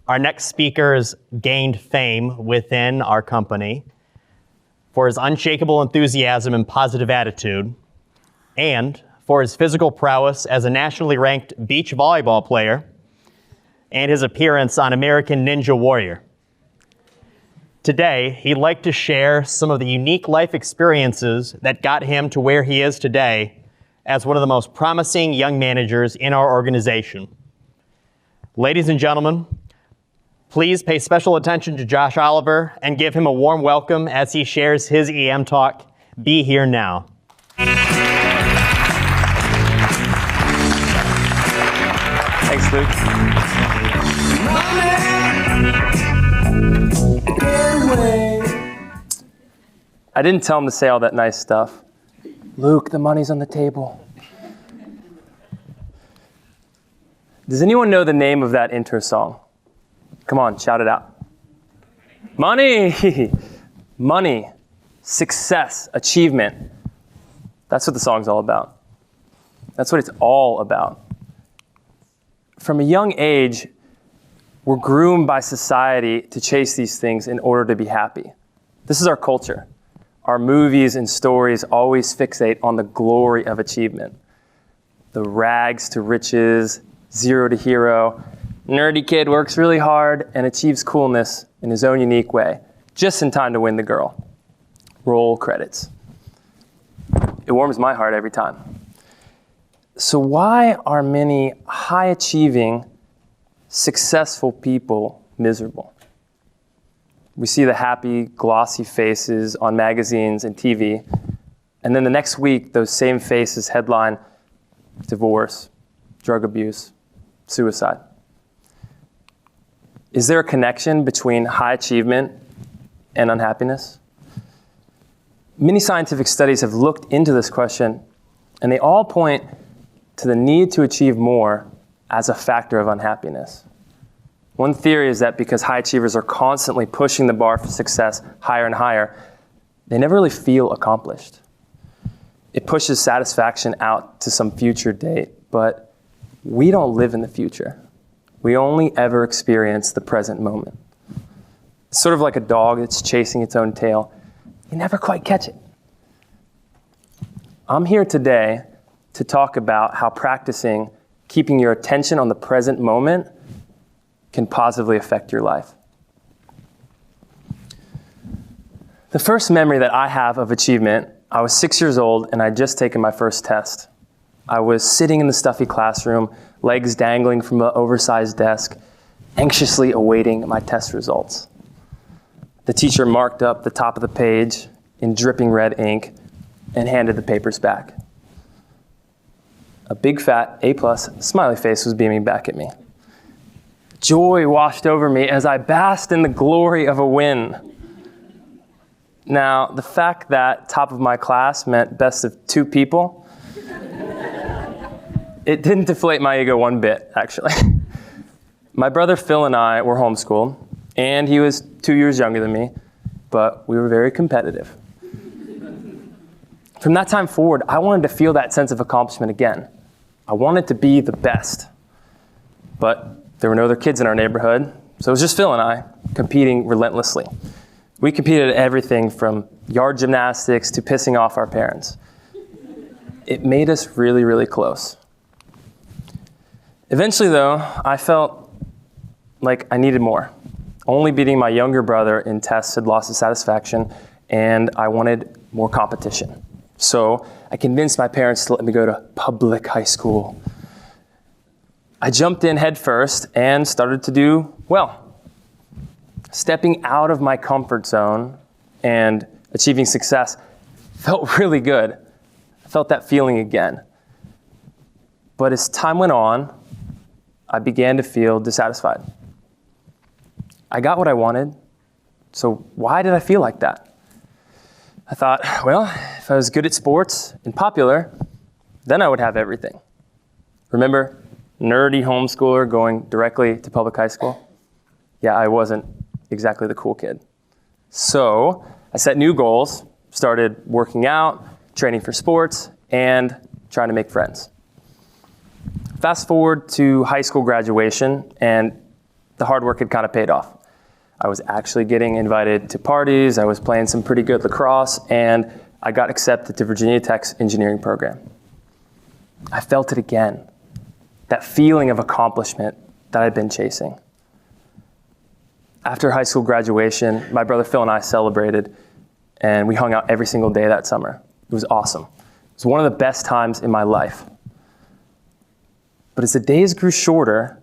Our next speaker has gained fame within our company for his unshakable enthusiasm and positive attitude, and for his physical prowess as a nationally ranked beach volleyball player, and his appearance on American Ninja Warrior. Today, he'd like to share some of the unique life experiences that got him to where he is today as one of the most promising young managers in our organization. Ladies and gentlemen, please pay special attention to JoshOliver and give him a warm welcome as he shares his EM talk, Be Here Now. Thanks, Luke. I didn't tell him to say all that nice stuff. Luke, the money's on the table. Does anyone know the name of that intro song? Come on, shout it out. Money! Money, success, achievement. That's what the song's all about. That's what it's all about. From a young age, we're groomed by society to chase these things in order to be happy. This is our culture. Our movies and stories always fixate on the glory of achievement. The rags to riches, zero to hero. Nerdy kid works really hard and achieves coolness in his own unique way, just in time to win the girl. Roll credits. It warms my heart every time. So why are many high-achieving, successful people miserable? We see the happy, glossy faces on magazines and TV, and then the next week, those same faces headline divorce, drug abuse, suicide. Is there a connection between high achievement and unhappiness? Many scientific studies have looked into this question, and they all point to the need to achieve more as a factor of unhappiness. One theory is that because high achievers are constantly pushing the bar for success higher and higher, they never really feel accomplished. It pushes satisfaction out to some future date, but we don't live in the future. We only ever experience the present moment. It's sort of like a dog that's chasing its own tail. You never quite catch it. I'm here today to talk about how practicing keeping your attention on the present moment can positively affect your life. The first memory that I have of achievement, I was 6 years old and I'd just taken my first test. I was sitting in the stuffy classroom, legs dangling from an oversized desk, anxiously awaiting my test results. The teacher marked up the top of the page in dripping red ink and handed the papers back. A big fat A+ smiley face was beaming back at me. Joy washed over me as I basked in the glory of a win. Now, the fact that top of my class meant best of two people, it didn't deflate my ego one bit, actually. My brother Phil and I were homeschooled, and he was 2 years younger than me, but we were very competitive. From that time forward, I wanted to feel that sense of accomplishment again. I wanted to be the best, but there were no other kids in our neighborhood, so it was just Phil and I competing relentlessly. We competed at everything from yard gymnastics to pissing off our parents. It made us really, really close. Eventually, though, I felt like I needed more. Only beating my younger brother in tests had lost the satisfaction, and I wanted more competition. So I convinced my parents to let me go to public high school. I jumped in head first and started to do well. Stepping out of my comfort zone and achieving success felt really good. I felt that feeling again. But as time went on, I began to feel dissatisfied. I got what I wanted, so why did I feel like that? I thought, well, if I was good at sports and popular, then I would have everything. Remember, nerdy homeschooler going directly to public high school? Yeah, I wasn't exactly the cool kid. So I set new goals, started working out, training for sports, and trying to make friends. Fast forward to high school graduation, and the hard work had kind of paid off. I was actually getting invited to parties, I was playing some pretty good lacrosse, and I got accepted to Virginia Tech's engineering program. I felt it again, that feeling of accomplishment that I'd been chasing. After high school graduation, my brother Phil and I celebrated, and we hung out every single day that summer. It was awesome. It was one of the best times in my life. But as the days grew shorter,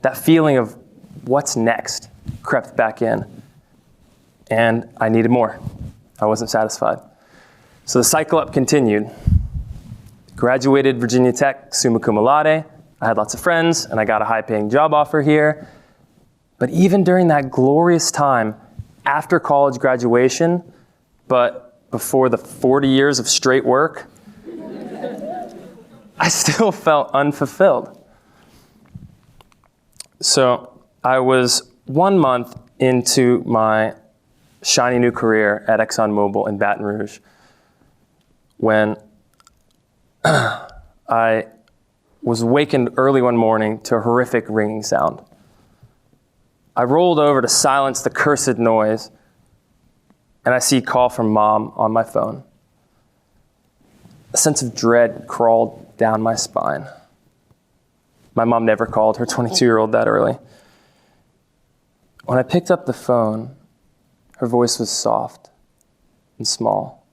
that feeling of what's next crept back in, and I needed more. I wasn't satisfied. So the cycle up continued. Graduated Virginia Tech, summa cum laude. I had lots of friends, and I got a high-paying job offer here. But even during that glorious time, after college graduation, but before the 40 years of straight work, I still felt unfulfilled. So I was 1 month into my shiny new career at ExxonMobil in Baton Rouge when I was awakened early one morning to a horrific ringing sound. I rolled over to silence the cursed noise, and I see a call from Mom on my phone. A sense of dread crawled down my spine. My mom never called her 22-year-old that early. When I picked up the phone, her voice was soft and small,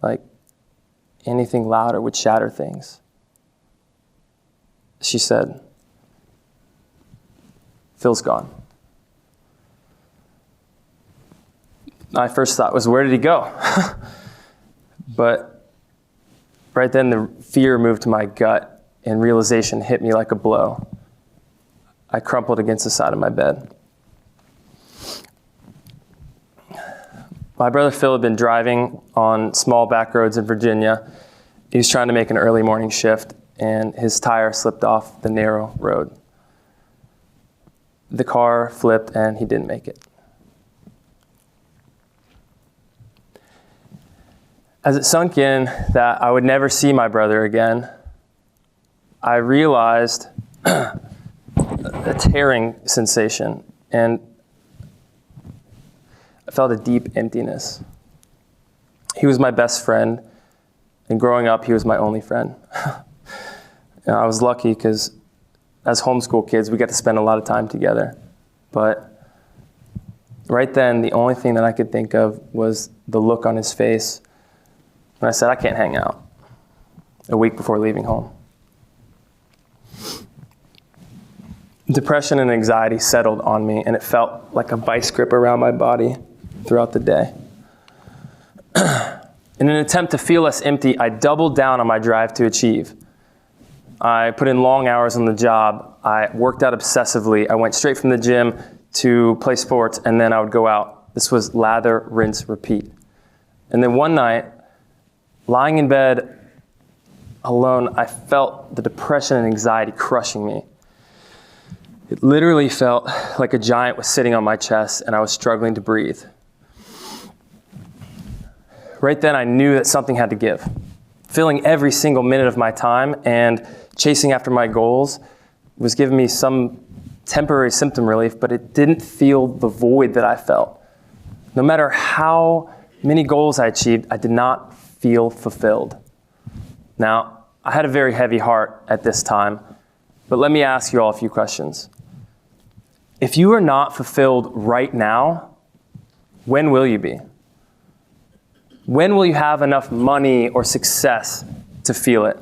like anything louder would shatter things. She said, "Phil's gone." My first thought was, where did he go? But right then the fear moved to my gut and realization hit me like a blow. I crumpled against the side of my bed. My brother Phil had been driving on small back roads in Virginia. He was trying to make an early morning shift, and his tire slipped off the narrow road. The car flipped, and he didn't make it. As it sunk in that I would never see my brother again, I realized a tearing sensation, and I felt a deep emptiness. He was my best friend, and growing up, he was my only friend. And I was lucky because as homeschool kids, we got to spend a lot of time together. But right then, the only thing that I could think of was the look on his face when I said, "I can't hang out," a week before leaving home. Depression and anxiety settled on me, and it felt like a vice grip around my body throughout the day. In an attempt to feel less empty, I doubled down on my drive to achieve. I put in long hours on the job. I worked out obsessively. I went straight from the gym to play sports, and then I would go out. This was lather, rinse, repeat. And then one night, lying in bed alone, I felt the depression and anxiety crushing me. It literally felt like a giant was sitting on my chest, and I was struggling to breathe. Right then, I knew that something had to give. Filling every single minute of my time and chasing after my goals was giving me some temporary symptom relief, but it didn't feel the void that I felt. No matter how many goals I achieved, I did not feel fulfilled. Now, I had a very heavy heart at this time, but let me ask you all a few questions. If you are not fulfilled right now, when will you be? When will you have enough money or success to feel it?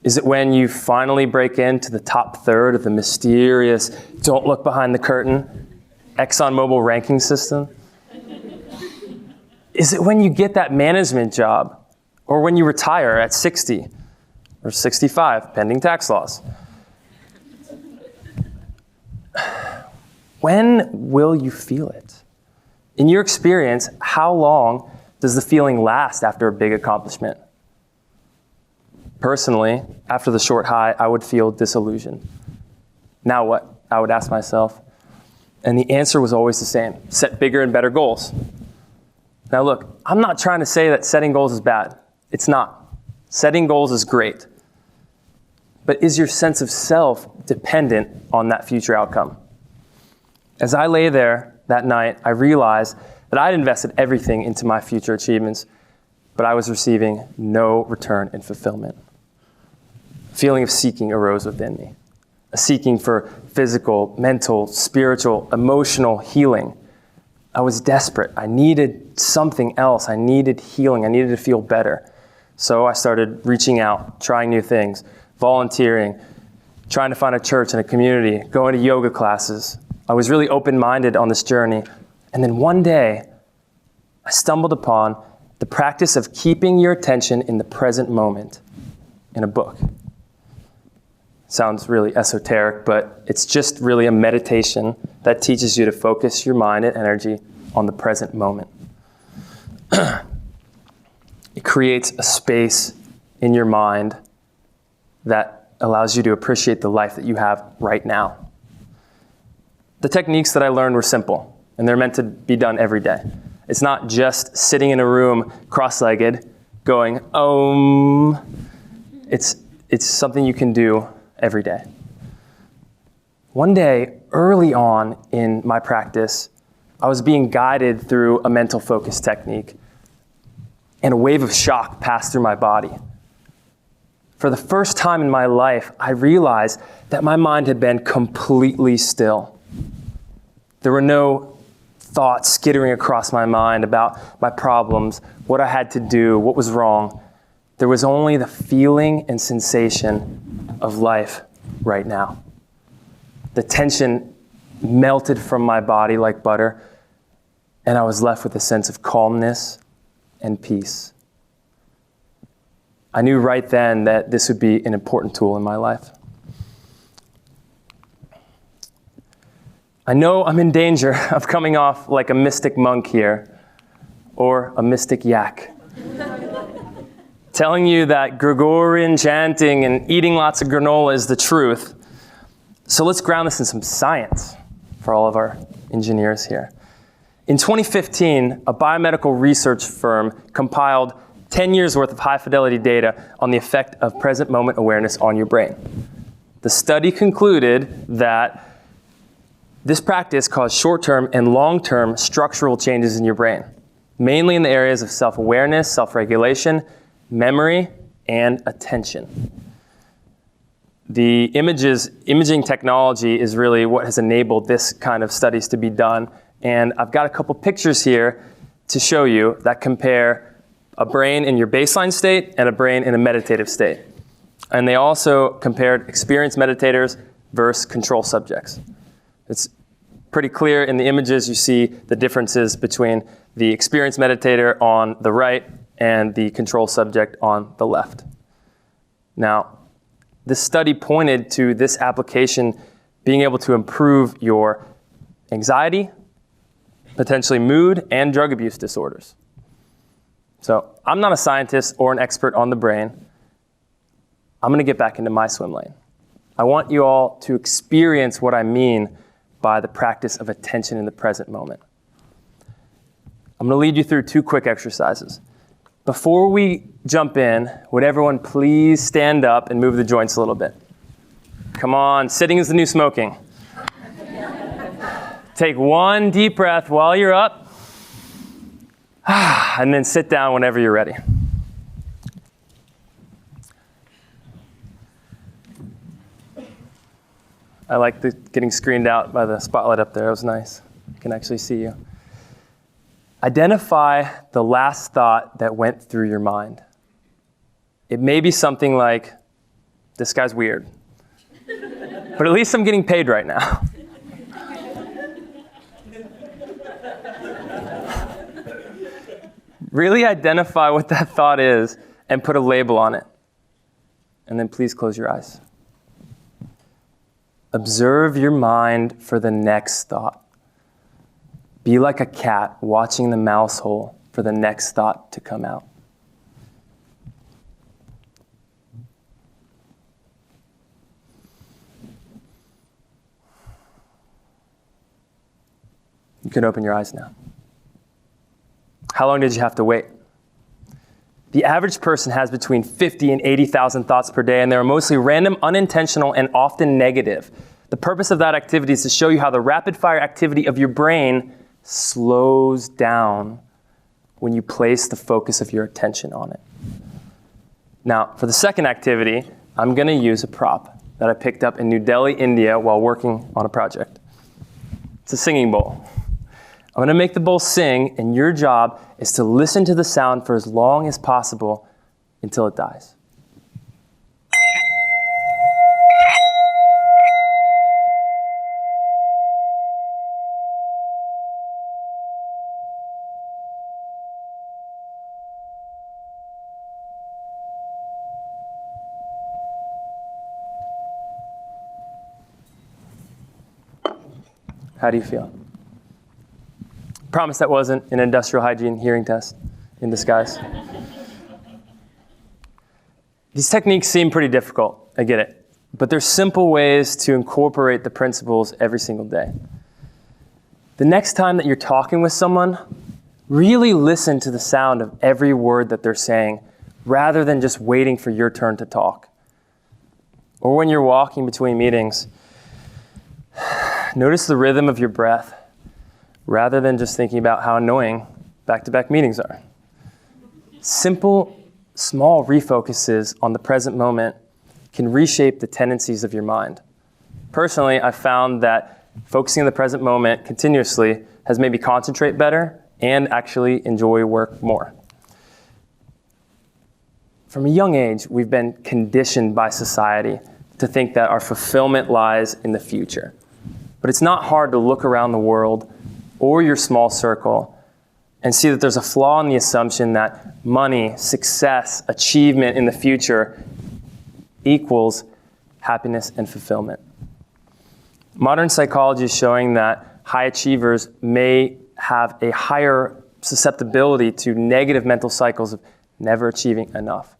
Is it when you finally break into the top third of the mysterious, don't look behind the curtain, ExxonMobil ranking system? Is it when you get that management job, or when you retire at 60 or 65, pending tax laws? When will you feel it? In your experience, how long does the feeling last after a big accomplishment? Personally, after the short high, I would feel disillusioned. Now what? I would ask myself. And the answer was always the same: set bigger and better goals. Now look, I'm not trying to say that setting goals is bad. It's not. Setting goals is great. but is your sense of self dependent on that future outcome? As I lay there that night, I realized that I'd invested everything into my future achievements, but I was receiving no return in fulfillment. A feeling of seeking arose within me, a seeking for physical, mental, spiritual, emotional healing. I was desperate. I needed something else. I needed healing. I needed to feel better. So I started reaching out, trying new things, volunteering, trying to find a church and a community, going to yoga classes. I was really open-minded on this journey. And then one day, I stumbled upon the practice of keeping your attention in the present moment in a book. Sounds really esoteric, but it's just really a meditation that teaches you to focus your mind and energy on the present moment. It creates a space in your mind that allows you to appreciate the life that you have right now. The techniques that I learned were simple, and they're meant to be done every day. It's not just sitting in a room cross-legged going, It's something you can do every day. One day, early on in my practice, I was being guided through a mental focus technique, and a wave of shock passed through my body. For the first time in my life, I realized that my mind had been completely still. There were no thoughts skittering across my mind about my problems, what I had to do, what was wrong. There was only the feeling and sensation of life right now. The tension melted from my body like butter, and I was left with a sense of calmness and peace. I knew right then that this would be an important tool in my life. I know I'm in danger of coming off like a mystic monk here, or a mystic yak. Telling you that Gregorian chanting and eating lots of granola is the truth. So let's ground this in some science for all of our engineers here. In 2015, a biomedical research firm compiled 10 years worth of high-fidelity data on the effect of present moment awareness on your brain. The study concluded that this practice caused short-term and long-term structural changes in your brain, mainly in the areas of self-awareness, self-regulation, memory, and attention. The imaging technology is really what has enabled this kind of studies to be done. And I've got a couple pictures here to show you that compare a brain in your baseline state and a brain in a meditative state. And they also compared experienced meditators versus control subjects. It's pretty clear in the images you see the differences between the experienced meditator on the right and the control subject on the left. Now, this study pointed to this application being able to improve your anxiety, potentially mood, and drug abuse disorders. So I'm not a scientist or an expert on the brain. I'm going to get back into my swim lane. I want you all to experience what I mean by the practice of attention in the present moment. I'm going to lead you through 2 quick exercises. Before we jump in, would everyone please stand up and move the joints a little bit? Come on, sitting is the new smoking. Take 1 deep breath while you're up, and then sit down whenever you're ready. I like getting screened out by the spotlight up there. It was nice. I can actually see you. Identify the last thought that went through your mind. It may be something like, this guy's weird, but at least I'm getting paid right now. Really identify what that thought is and put a label on it. And then please close your eyes. Observe your mind for the next thought. Be like a cat watching the mouse hole for the next thought to come out. You can open your eyes now. How long did you have to wait? The average person has between 50 and 80,000 thoughts per day, and they're mostly random, unintentional, and often negative. The purpose of that activity is to show you how the rapid-fire activity of your brain slows down when you place the focus of your attention on it. Now, for the second activity, I'm going to use a prop that I picked up in New Delhi, India, while working on a project. It's a singing bowl. I'm going to make the bowl sing, and your job is to listen to the sound for as long as possible until it dies. How do you feel? Promise that wasn't an industrial hygiene hearing test in disguise. These techniques seem pretty difficult, I get it, but there's simple ways to incorporate the principles every single day. The next time that you're talking with someone, really listen to the sound of every word that they're saying, rather than just waiting for your turn to talk. Or when you're walking between meetings, notice the rhythm of your breath, rather than just thinking about how annoying back-to-back meetings are. Simple, small refocuses on the present moment can reshape the tendencies of your mind. Personally, I found that focusing on the present moment continuously has made me concentrate better and actually enjoy work more. From a young age, we've been conditioned by society to think that our fulfillment lies in the future. But it's not hard to look around the world or your small circle and see that there's a flaw in the assumption that money, success, achievement in the future equals happiness and fulfillment. Modern psychology is showing that high achievers may have a higher susceptibility to negative mental cycles of never achieving enough.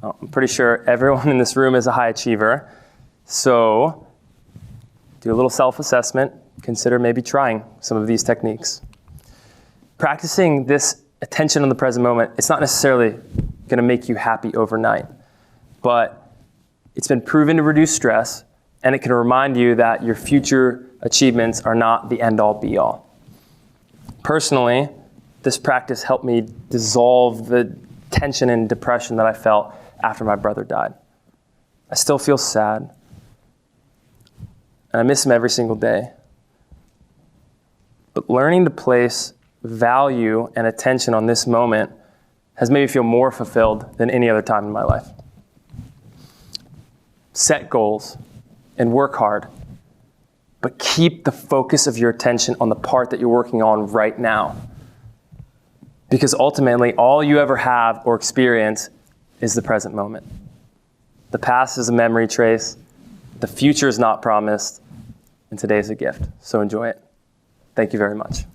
I'm pretty sure everyone in this room is a high achiever, so do a little self-assessment. Consider maybe trying some of these techniques. Practicing this attention on the present moment, it's not necessarily going to make you happy overnight, but it's been proven to reduce stress, and it can remind you that your future achievements are not the end-all, be-all. Personally, this practice helped me dissolve the tension and depression that I felt after my brother died. I still feel sad, and I miss him every single day. But learning to place value and attention on this moment has made me feel more fulfilled than any other time in my life. Set goals and work hard, but keep the focus of your attention on the part that you're working on right now. Because ultimately, all you ever have or experience is the present moment. The past is a memory trace, the future is not promised, and today is a gift. So enjoy it. Thank you very much.